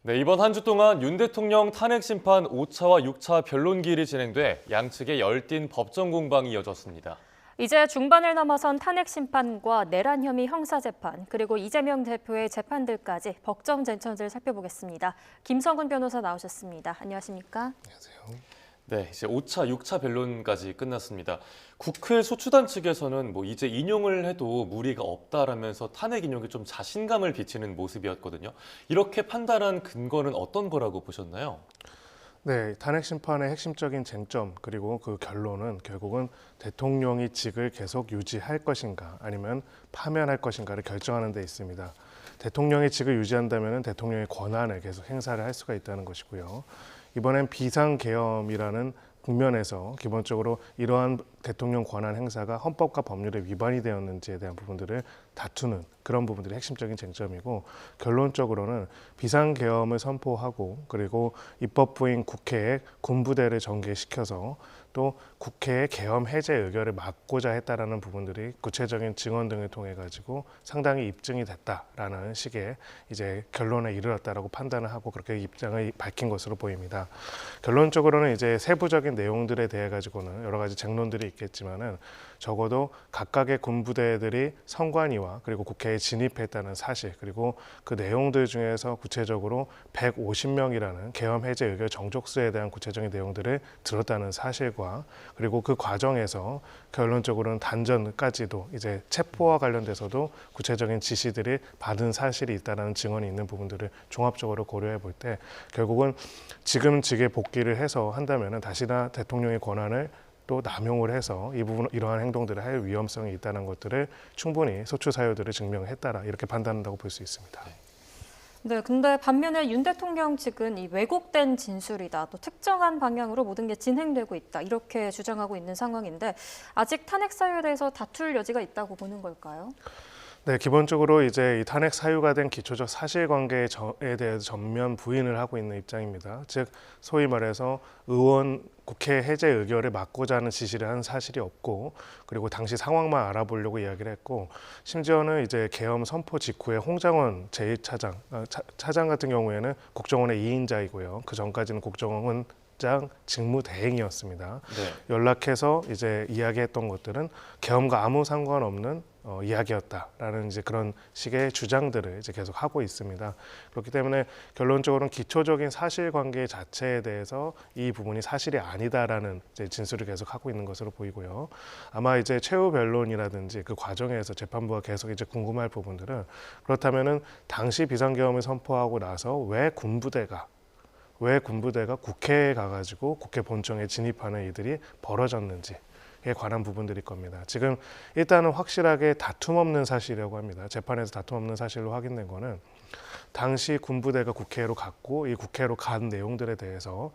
네, 이번 한 주 동안 윤 대통령 탄핵 심판 5차와 6차 변론기일이 진행돼 양측의 열띤 법정 공방이 이어졌습니다. 이제 중반을 넘어선 탄핵 심판과 내란 혐의 형사 재판, 그리고 이재명 대표의 재판들까지 법정 쟁점들 살펴보겠습니다. 김성근 변호사 나오셨습니다. 안녕하십니까? 안녕하세요. 네, 이제 5차, 6차 변론까지 끝났습니다. 국회 소추단 측에서는 이제 인용을 해도 무리가 없다라면서 탄핵 인용에 좀 자신감을 비치는 모습이었거든요. 이렇게 판단한 근거는 어떤 거라고 보셨나요? 네, 탄핵 심판의 핵심적인 쟁점 그리고 그 결론은 결국은 대통령이 직을 계속 유지할 것인가 아니면 파면할 것인가를 결정하는 데 있습니다. 대통령이 직을 유지한다면 대통령의 권한을 계속 행사를 할 수가 있다는 것이고요. 이번엔 비상계엄이라는 국면에서 기본적으로 이러한 대통령 권한 행사가 헌법과 법률에 위반이 되었는지에 대한 부분들을 다투는 그런 부분들이 핵심적인 쟁점이고, 결론적으로는 비상계엄을 선포하고 그리고 입법부인 국회에 군부대를 전개시켜서 또 국회의 계엄 해제 의결을 막고자 했다라는 부분들이 구체적인 증언 등을 통해 가지고 상당히 입증이 됐다라는 식의 이제 결론에 이르렀다라고 판단을 하고 그렇게 입장을 밝힌 것으로 보입니다. 결론적으로는 이제 세부적인 내용들에 대해 가지고는 여러 가지 쟁론들이 있겠지만은 적어도 각각의 군부대들이 선관위와 그리고 국회에 진입했다는 사실, 그리고 그 내용들 중에서 구체적으로 150명이라는 계엄 해제 의결 정족수에 대한 구체적인 내용들을 들었다는 사실과, 그리고 그 과정에서 결론적으로는 단전까지도 이제 체포와 관련돼서도 구체적인 지시들이 받은 사실이 있다는 증언이 있는 부분들을 종합적으로 고려해 볼 때 결국은 지금 직에 복귀를 해서 한다면은 다시나 대통령의 권한을 또 남용을 해서 이러한 행동들을 할 위험성이 있다는 것들을 충분히 소추 사유들을 증명했다라 이렇게 판단한다고 볼 수 있습니다. 네, 근데 반면에 윤 대통령 측은 이 왜곡된 진술이다, 또 특정한 방향으로 모든 게 진행되고 있다, 이렇게 주장하고 있는 상황인데 아직 탄핵 사유에 대해서 다툴 여지가 있다고 보는 걸까요? 네, 기본적으로 이제 이 탄핵 사유가 된 기초적 사실관계에 대해서 전면 부인을 하고 있는 입장입니다. 즉 소위 말해서 국회 해제 의결을 막고자 하는 지시를 한 사실이 없고, 그리고 당시 상황만 알아보려고 이야기를 했고, 심지어는 이제 계엄 선포 직후에 홍장원 제1차장 차장 같은 경우에는 국정원의 2인자이고요. 그 전까지는 국정원 직무대행이었습니다. 네. 연락해서 이제 이야기했던 것들은 계엄과 아무 상관없는 이야기였다라는 이제 그런 식의 주장들을 이제 계속 하고 있습니다. 그렇기 때문에 결론적으로는 기초적인 사실관계 자체에 대해서 이 부분이 사실이 아니다라는 이제 진술을 계속 하고 있는 것으로 보이고요. 아마 이제 최후 변론이라든지 그 과정에서 재판부가 계속 이제 궁금할 부분들은, 그렇다면은 당시 비상계엄을 선포하고 나서 왜 군부대가 국회에 가가지고 국회 본청에 진입하는 일들이 벌어졌는지에 관한 부분들일 겁니다. 지금 일단은 확실하게 다툼 없는 사실이라고 합니다. 재판에서 다툼 없는 사실로 확인된 거는 당시 군부대가 국회로 갔고 이 국회로 간 내용들에 대해서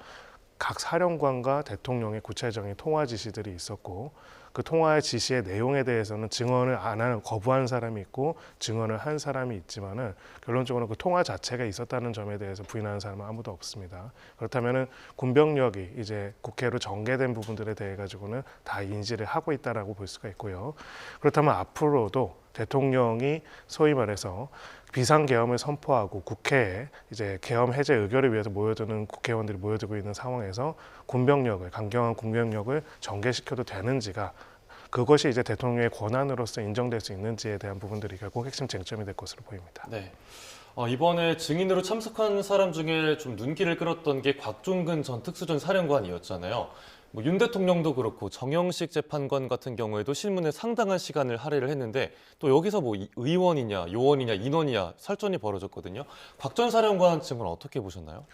각 사령관과 대통령의 구체적인 통화 지시들이 있었고, 그 통화의 지시의 내용에 대해서는 증언을 안 하는 거부한 사람이 있고 증언을 한 사람이 있지만은 결론적으로 그 통화 자체가 있었다는 점에 대해서 부인하는 사람은 아무도 없습니다. 그렇다면은 군병력이 이제 국회로 전개된 부분들에 대해 가지고는 다 인지를 하고 있다라고 볼 수가 있고요. 그렇다면 앞으로도 대통령이 소위 말해서 비상계엄을 선포하고 국회에 이제 계엄 해제 의결을 위해서 모여드는 국회의원들이 모여들고 있는 상황에서 강경한 군병력을 전개시켜도 되는지가, 그것이 이제 대통령의 권한으로서 인정될 수 있는지에 대한 부분들이 결국 핵심 쟁점이 될 것으로 보입니다. 네. 이번에 증인으로 참석한 사람 중에 좀 눈길을 끌었던 게 곽종근 전 특수전 사령관이었잖아요. 윤 대통령도 그렇고 정영식 재판관 같은 경우에도 실문에 상당한 시간을 할애를 했는데 또 여기서 의원이냐 요원이냐 인원이냐 설전이 벌어졌거든요. 곽 전 사령관 측은 어떻게 보셨나요?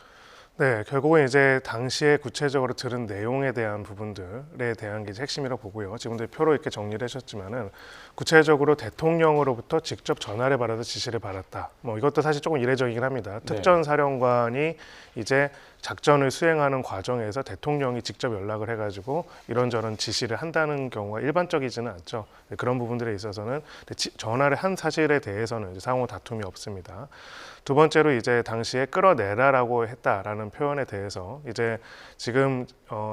네, 결국은 이제 당시에 구체적으로 들은 내용에 대한 부분들에 대한 게 이제 핵심이라고 보고요. 지금도 표로 이렇게 정리를 하셨지만은 구체적으로 대통령으로부터 직접 전화를 받아서 지시를 받았다. 이것도 사실 조금 이례적이긴 합니다. 특전 사령관이 이제 작전을 수행하는 과정에서 대통령이 직접 연락을 해가지고 이런저런 지시를 한다는 경우가 일반적이지는 않죠. 그런 부분들에 있어서는 전화를 한 사실에 대해서는 이제 상호 다툼이 없습니다. 두 번째로 이제 당시에 끌어내라라고 했다라는 표현에 대해서 이제 지금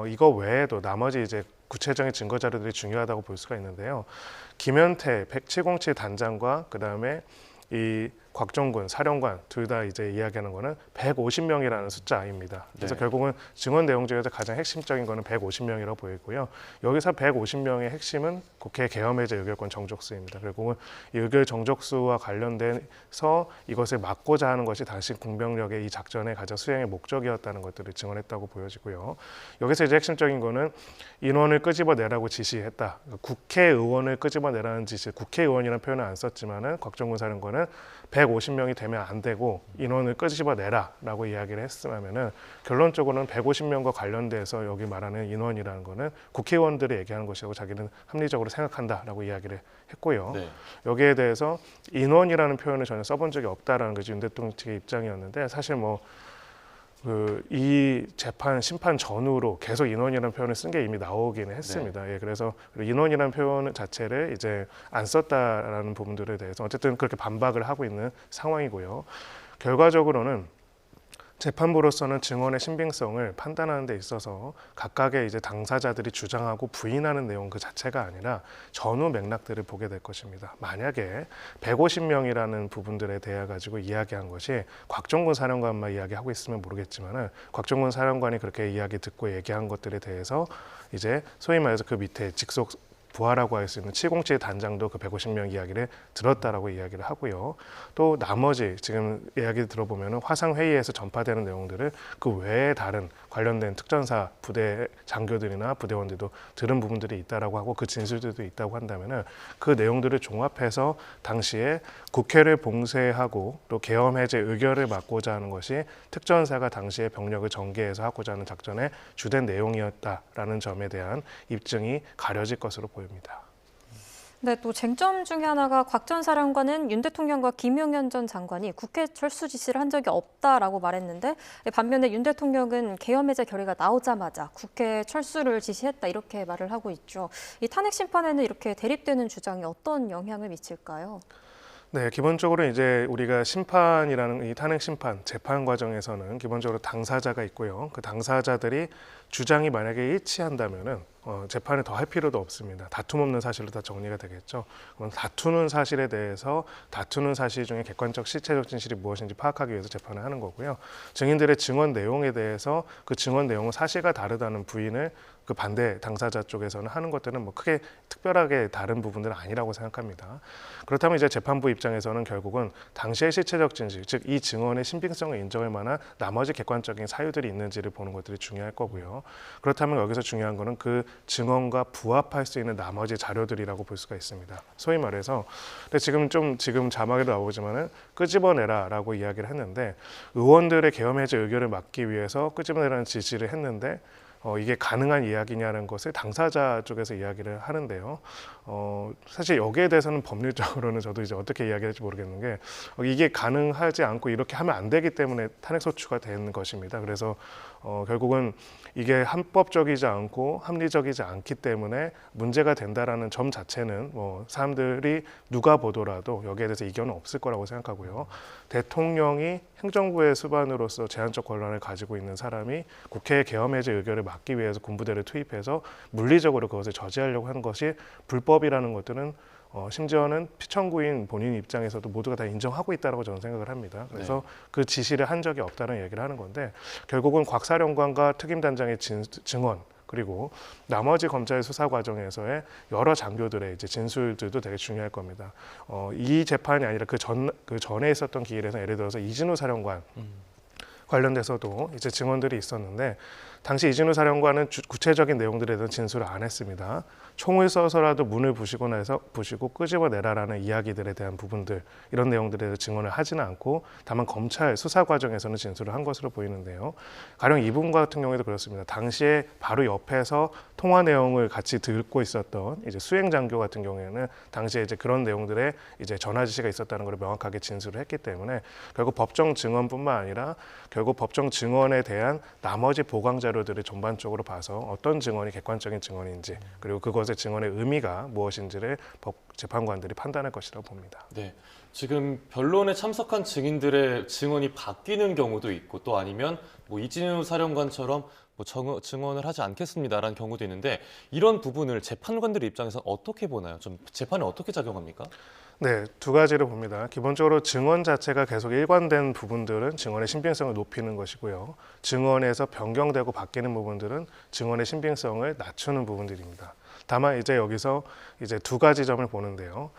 이거 외에도 나머지 이제 구체적인 증거 자료들이 중요하다고 볼 수가 있는데요. 김현태 10707 단장과 그다음에 이 곽종근 사령관 둘 다 이제 이야기하는 거는 150명이라는 숫자입니다. 그래서 네. 결국은 증언 내용 중에서 가장 핵심적인 거는 150명이라고 보이고요. 여기서 150명의 핵심은 국회 계엄해제 의결권 정족수입니다. 결국은 이 의결 정족수와 관련돼서 이것을 막고자 하는 것이 당시 국병력의 이 작전의 가장 수행의 목적이었다는 것들을 증언했다고 보여지고요. 여기서 이제 핵심적인 거는 인원을 끄집어내라고 지시했다. 국회의원을 끄집어내라는 지시, 국회의원이라는 표현을 안 썼지만은 곽종근 사령관은 150명이 되면 안 되고 인원을 끄집어내라라고 이야기를 했으면은 결론적으로는 150명과 관련돼서 여기 말하는 인원이라는 거는 국회의원들이 얘기하는 것이라고 자기는 합리적으로 생각한다라고 이야기를 했고요. 네. 여기에 대해서 인원이라는 표현을 전혀 써본 적이 없다라는 것이 윤 대통령 측의 입장이었는데 사실 이 재판 심판 전후로 계속 인원이라는 표현을 쓴 게 이미 나오기는 했습니다. 예, 그래서 인원이라는 표현 자체를 이제 안 썼다라는 부분들에 대해서 어쨌든 그렇게 반박을 하고 있는 상황이고요. 결과적으로는 재판부로서는 증언의 신빙성을 판단하는 데 있어서 각각의 이제 당사자들이 주장하고 부인하는 내용 그 자체가 아니라 전후 맥락들을 보게 될 것입니다. 만약에 150명이라는 부분들에 대해 가지고 이야기한 것이 곽종근 사령관만 이야기하고 있으면 모르겠지만은 곽종근 사령관이 그렇게 이야기 듣고 얘기한 것들에 대해서 이제 소위 말해서 그 밑에 직속 부하라고 할 수 있는 707 단장도 그 150명 이야기를 들었다라고 이야기를 하고요. 또 나머지 지금 이야기 들어보면 화상회의에서 전파되는 내용들을 그 외에 다른 관련된 특전사 부대 장교들이나 부대원들도 들은 부분들이 있다라고 하고 그 진술들도 있다고 한다면은 그 내용들을 종합해서 당시에 국회를 봉쇄하고 또 계엄 해제 의결을 막고자 하는 것이 특전사가 당시에 병력을 전개해서 하고자 하는 작전의 주된 내용이었다라는 점에 대한 입증이 가려질 것으로 보입니다. 네, 또 쟁점 중에 하나가 곽 전 사령관은 윤 대통령과 김용현 전 장관이 국회 철수 지시를 한 적이 없다라고 말했는데 반면에 윤 대통령은 계엄해제 결의가 나오자마자 국회 철수를 지시했다 이렇게 말을 하고 있죠. 이 탄핵 심판에는 이렇게 대립되는 주장이 어떤 영향을 미칠까요? 네, 기본적으로 이제 우리가 심판이라는 이 탄핵 심판 재판 과정에서는 기본적으로 당사자가 있고요. 그 당사자들이 주장이 만약에 일치한다면은 재판을 더 할 필요도 없습니다. 다툼 없는 사실로 다 정리가 되겠죠. 그럼 다투는 사실에 대해서 다투는 사실 중에 객관적 실체적 진실이 무엇인지 파악하기 위해서 재판을 하는 거고요. 증인들의 증언 내용에 대해서 그 증언 내용은 사실과 다르다는 부인을 그 반대 당사자 쪽에서는 하는 것들은 뭐 크게 특별하게 다른 부분들은 아니라고 생각합니다. 그렇다면 이제 재판부 입장에서는 결국은 당시의 실체적 진실, 즉 이 증언의 신빙성을 인정할 만한 나머지 객관적인 사유들이 있는지를 보는 것들이 중요할 거고요. 그렇다면 여기서 중요한 거는 그 증언과 부합할 수 있는 나머지 자료들이라고 볼 수가 있습니다. 소위 말해서 근데 지금 자막에도 나오지만은 끄집어내라라고 이야기를 했는데 의원들의 계엄 해제 의결을 막기 위해서 끄집어내라는 지시를 했는데 이게 가능한 이야기냐는 것을 당사자 쪽에서 이야기를 하는데요. 사실 여기에 대해서는 법률적으로는 저도 이제 어떻게 이야기할지 모르겠는 게 이게 가능하지 않고 이렇게 하면 안 되기 때문에 탄핵소추가 된 것입니다. 그래서 결국은 이게 합법적이지 않고 합리적이지 않기 때문에 문제가 된다라는 점 자체는 뭐 사람들이 누가 보더라도 여기에 대해서 이견은 없을 거라고 생각하고요. 대통령이 행정부의 수반으로서 제한적 권한을 가지고 있는 사람이 국회 계엄 해제 의결을 막기 위해서 군부대를 투입해서 물리적으로 그것을 저지하려고 하는 것이 불법이라는 것들은 심지어는 피청구인 본인 입장에서도 모두가 다 인정하고 있다고 저는 생각을 합니다. 그래서 그 지시를 한 적이 없다는 얘기를 하는 건데 결국은 곽 사령관과 특임단장의 증언 그리고 나머지 검찰 수사 과정에서의 여러 장교들의 이제 진술들도 되게 중요할 겁니다. 이 재판이 아니라 그 전에 있었던 기일에서 예를 들어서 이진우 사령관 관련돼서도 이제 증언들이 있었는데 당시 이진우 사령관은 구체적인 내용들에 대한 진술을 안 했습니다. 총을 쏘서라도 문을 부시고 끄집어내라라는 이야기들에 대한 부분들 이런 내용들에 대해서 증언을 하지는 않고 다만 검찰 수사 과정에서는 진술을 한 것으로 보이는데요. 가령 이분 같은 경우에도 그렇습니다. 당시에 바로 옆에서 통화 내용을 같이 듣고 있었던 이제 수행 장교 같은 경우에는 당시에 이제 그런 내용들에 이제 전화 지시가 있었다는 걸 명확하게 진술을 했기 때문에 결국 법정 증언뿐만 아니라 결국 법정 증언에 대한 나머지 보강 자료들을 전반적으로 봐서 어떤 증언이 객관적인 증언인지 그리고 그것의 증언의 의미가 무엇인지를 재판관들이 판단할 것이라고 봅니다. 네, 지금 변론에 참석한 증인들의 증언이 바뀌는 경우도 있고 또 아니면 뭐 이진우 사령관처럼 뭐 증언을 하지 않겠습니다라는 경우도 있는데 이런 부분을 재판관들 입장에서 어떻게 보나요? 좀 재판에 어떻게 작용합니까? 네, 두 가지를 봅니다. 기본적으로 증언 자체가 계속 일관된 부분들은 증언의 신빙성을 높이는 것이고요. 증언에서 변경되고 바뀌는 부분들은 증언의 신빙성을 낮추는 부분들입니다. 다만 이제 여기서 이제 두 가지 점을 보는데요.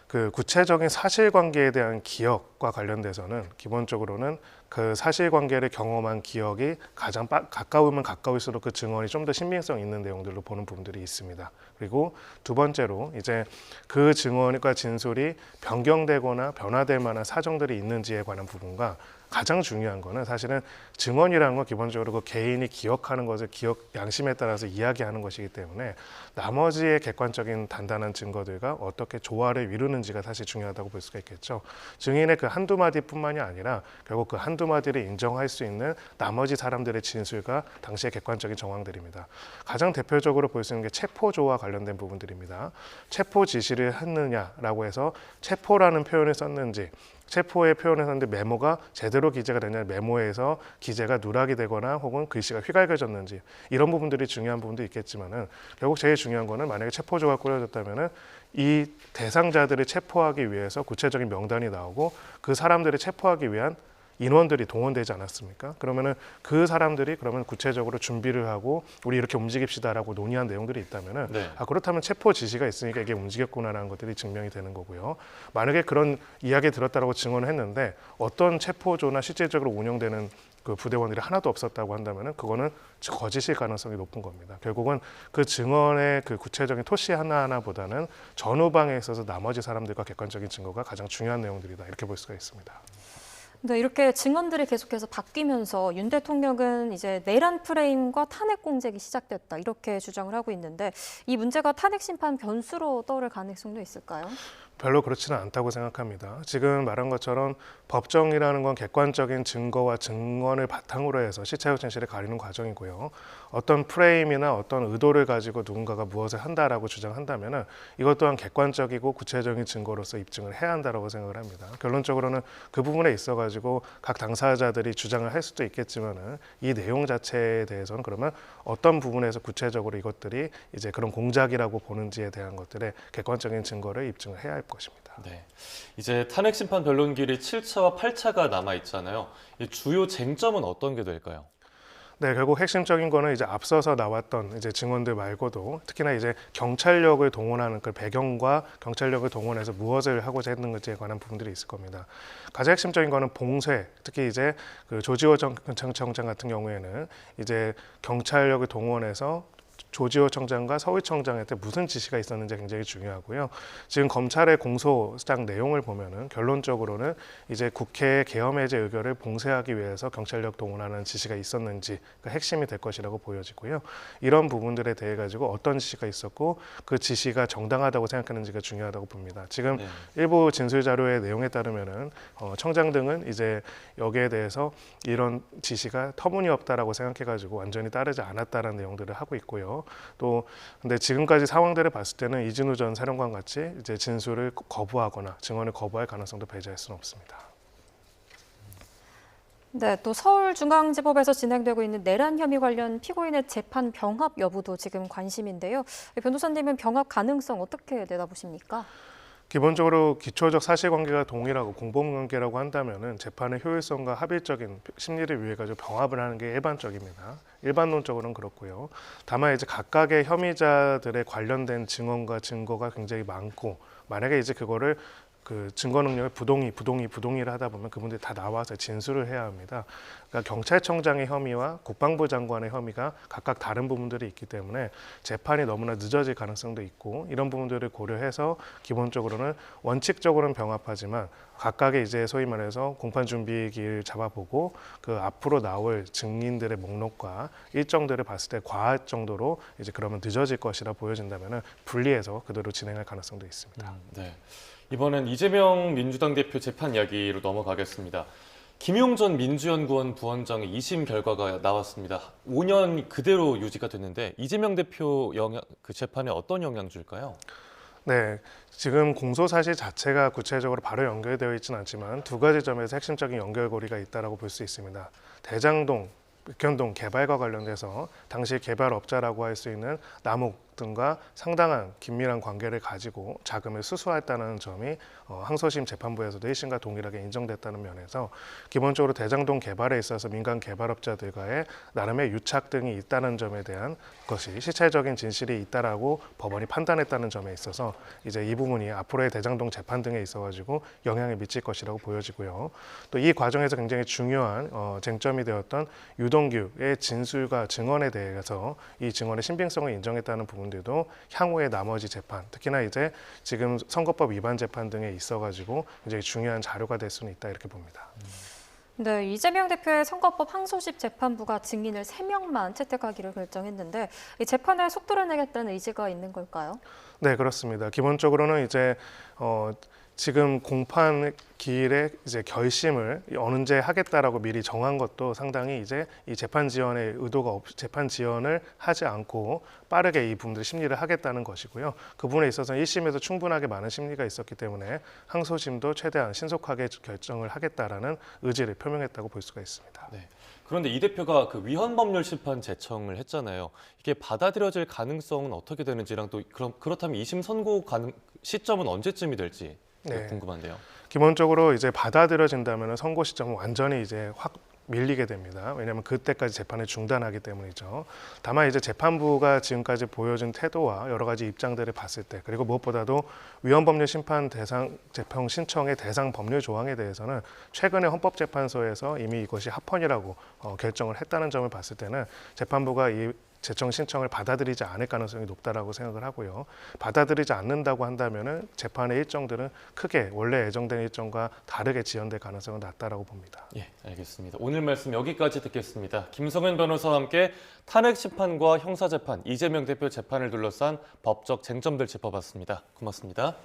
그 구체적인 사실관계에 대한 기억과 관련돼서는 기본적으로는 그 사실관계를 경험한 기억이 가장 가까우면 가까울수록 그 증언이 좀 더 신빙성 있는 내용들로 보는 부분들이 있습니다. 그리고 두 번째로 이제 그 증언과 진술이 변경되거나 변화될 만한 사정들이 있는지에 관한 부분과 가장 중요한 거는 사실은 증언이라는 건 기본적으로 그 개인이 기억하는 것을 기억 양심에 따라서 이야기하는 것이기 때문에 나머지의 객관적인 단단한 증거들과 어떻게 조화를 이루는지가 사실 중요하다고 볼 수가 있겠죠. 증인의 그 한두 마디뿐만이 아니라 결국 그 한두 마디를 인정할 수 있는 나머지 사람들의 진술과 당시의 객관적인 정황들입니다. 가장 대표적으로 볼 수 있는 게 체포조와 관련된 부분들입니다. 체포 지시를 했느냐라고 해서 체포라는 표현을 썼는지 체포의 표현을 썼는데 메모가 제대로 기재가 되냐, 메모에서 기재가 누락이 되거나 혹은 글씨가 휘갈겨졌는지 이런 부분들이 중요한 부분도 있겠지만은 결국 제일 중요한 거는 만약에 체포조가 꾸려졌다면은 이 대상자들을 체포하기 위해서 구체적인 명단이 나오고 그 사람들을 체포하기 위한 인원들이 동원되지 않았습니까? 그러면은 그 사람들이 그러면 구체적으로 준비를 하고 우리 이렇게 움직입시다라고 논의한 내용들이 있다면은 네. 그렇다면 체포 지시가 있으니까 이게 움직였구나라는 것들이 증명이 되는 거고요. 만약에 그런 이야기 들었다라고 증언을 했는데 어떤 체포조나 실질적으로 운영되는 그 부대원들이 하나도 없었다고 한다면은 그거는 거짓일 가능성이 높은 겁니다. 결국은 그 증언의 그 구체적인 토시 하나하나보다는 전후방에 있어서 나머지 사람들과 객관적인 증거가 가장 중요한 내용들이다 이렇게 볼 수가 있습니다. 네, 이렇게 증언들이 계속해서 바뀌면서 윤 대통령은 이제 내란 프레임과 탄핵 공작이 시작됐다 이렇게 주장을 하고 있는데 이 문제가 탄핵 심판 변수로 떠오를 가능성도 있을까요? 별로 그렇지는 않다고 생각합니다. 지금 말한 것처럼 법정이라는 건 객관적인 증거와 증언을 바탕으로 해서 시체적 진실을 가리는 과정이고요. 어떤 프레임이나 어떤 의도를 가지고 누군가가 무엇을 한다라고 주장한다면은 이것 또한 객관적이고 구체적인 증거로서 입증을 해야 한다라고 생각을 합니다. 결론적으로는 그 부분에 있어가지고 각 당사자들이 주장을 할 수도 있겠지만은 이 내용 자체에 대해서는 그러면 어떤 부분에서 구체적으로 이것들이 이제 그런 공작이라고 보는지에 대한 것들의 객관적인 증거를 입증을 해야 할 것입니다. 네. 이제 탄핵 심판 변론길이 7차와 8차가 남아 있잖아요. 이 주요 쟁점은 어떤 게 될까요? 네, 결국 핵심적인 거는 이제 앞서서 나왔던 이제 증언들 말고도 특히나 이제 경찰력을 동원하는 그 배경과 경찰력을 동원해서 무엇을 하고자 했는지에 관한 부분들이 있을 겁니다. 가장 핵심적인 거는 봉쇄, 특히 이제 그 조지호 청장 같은 경우에는 이제 경찰력을 동원해서 조지호 청장과 서울청장한테 무슨 지시가 있었는지 굉장히 중요하고요. 지금 검찰의 공소장 내용을 보면은 결론적으로는 이제 국회 계엄 해제 의결을 봉쇄하기 위해서 경찰력 동원하는 지시가 있었는지 그 핵심이 될 것이라고 보여지고요. 이런 부분들에 대해 가지고 어떤 지시가 있었고 그 지시가 정당하다고 생각하는지가 중요하다고 봅니다. 지금 네. 일부 진술 자료의 내용에 따르면은 청장 등은 이제 여기에 대해서 이런 지시가 터무니없다라고 생각해가지고 완전히 따르지 않았다라는 내용들을 하고 있고요. 또 근데 지금까지 상황들을 봤을 때는 이진우 전 사령관 같이 이제 진술을 거부하거나 증언을 거부할 가능성도 배제할 수는 없습니다. 네, 또 서울중앙지법에서 진행되고 있는 내란 혐의 관련 피고인의 재판 병합 여부도 지금 관심인데요. 변호사님은 병합 가능성 어떻게 내다보십니까? 기본적으로 기초적 사실관계가 동일하고 공범관계라고 한다면은 재판의 효율성과 합의적인 심리를 위해 가지고 병합을 하는 게 일반적입니다. 일반론적으로는 그렇고요. 다만 이제 각각의 혐의자들의 관련된 증언과 증거가 굉장히 많고 만약에 이제 그거를 그 증거 능력을 부동의를 하다 보면 그분들이 다 나와서 진술을 해야 합니다. 그러니까 경찰청장의 혐의와 국방부 장관의 혐의가 각각 다른 부분들이 있기 때문에 재판이 너무나 늦어질 가능성도 있고 이런 부분들을 고려해서 기본적으로는 원칙적으로는 병합하지만 각각의 이제 소위 말해서 공판 준비기를 잡아보고 그 앞으로 나올 증인들의 목록과 일정들을 봤을 때 과할 정도로 이제 그러면 늦어질 것이라 보여진다면은 분리해서 그대로 진행할 가능성도 있습니다. 네. 이번엔 이재명 민주당 대표 재판 이야기로 넘어가겠습니다. 김용 전 민주연구원 부원장의 2심 결과가 나왔습니다. 5년 그대로 유지가 됐는데 이재명 대표 그 재판에 어떤 영향 줄까요? 네, 지금 공소 사실 자체가 구체적으로 바로 연결되어 있지는 않지만 두 가지 점에서 핵심적인 연결고리가 있다라고 볼 수 있습니다. 대장동, 백현동 개발과 관련돼서 당시 개발업자라고 할 수 있는 남욱 등과 상당한 긴밀한 관계를 가지고 자금을 수수했다는 점이 항소심 재판부에서도 1심과 동일하게 인정됐다는 면에서 기본적으로 대장동 개발에 있어서 민간 개발업자들과의 나름의 유착 등이 있다는 점에 대한 것이 실체적인 진실이 있다라고 법원이 판단했다는 점에 있어서 이제 이 부분이 앞으로의 대장동 재판 등에 있어가지고 영향을 미칠 것이라고 보여지고요. 또 이 과정에서 굉장히 중요한 쟁점이 되었던 유동규의 진술과 증언에 대해서 이 증언의 신빙성을 인정했다는 부분들도 향후의 나머지 재판, 특히나 이제 지금 선거법 위반 재판 등에 있어가지고 굉장히 중요한 자료가 될 수는 있다 이렇게 봅니다. 네, 이재명 대표의 선거법 항소심 재판부가 증인을 3명만 채택하기로 결정했는데 이 재판에 속도를 내겠다는 의지가 있는 걸까요? 네, 그렇습니다. 기본적으로는 이제 지금 공판 기일에 이제 결심을 언제 하겠다라고 미리 정한 것도 상당히 이제 이 재판 지연의 의도가 재판 지연을 하지 않고 빠르게 이 부분들 심리를 하겠다는 것이고요. 그 부분에 있어서 1심에서 충분하게 많은 심리가 있었기 때문에 항소심도 최대한 신속하게 결정을 하겠다라는 의지를 표명했다고 볼 수가 있습니다. 네. 그런데 이 대표가 그 위헌법률 심판 제청을 했잖아요. 이게 받아들여질 가능성은 어떻게 되는지랑 또 그렇다면 2심 선고 시점은 언제쯤이 될지 네. 궁금한데요. 기본적으로 이제 받아들여진다면 선고 시점은 완전히 이제 확 밀리게 됩니다. 왜냐하면 그때까지 재판을 중단하기 때문이죠. 다만 이제 재판부가 지금까지 보여준 태도와 여러 가지 입장들을 봤을 때, 그리고 무엇보다도 위헌법률 심판 대상 재평 신청의 대상 법률 조항에 대해서는 최근에 헌법재판소에서 이미 이것이 합헌이라고 결정을 했다는 점을 봤을 때는 재판부가 이 재청 신청을 받아들이지 않을 가능성이 높다라고 생각을 하고요. 받아들이지 않는다고 한다면은 재판의 일정들은 크게 원래 예정된 일정과 다르게 지연될 가능성은 낮다라고 봅니다. 예, 알겠습니다. 오늘 말씀 여기까지 듣겠습니다. 김성현 변호사와 함께 탄핵 심판과 형사 재판, 이재명 대표 재판을 둘러싼 법적 쟁점들 짚어봤습니다. 고맙습니다.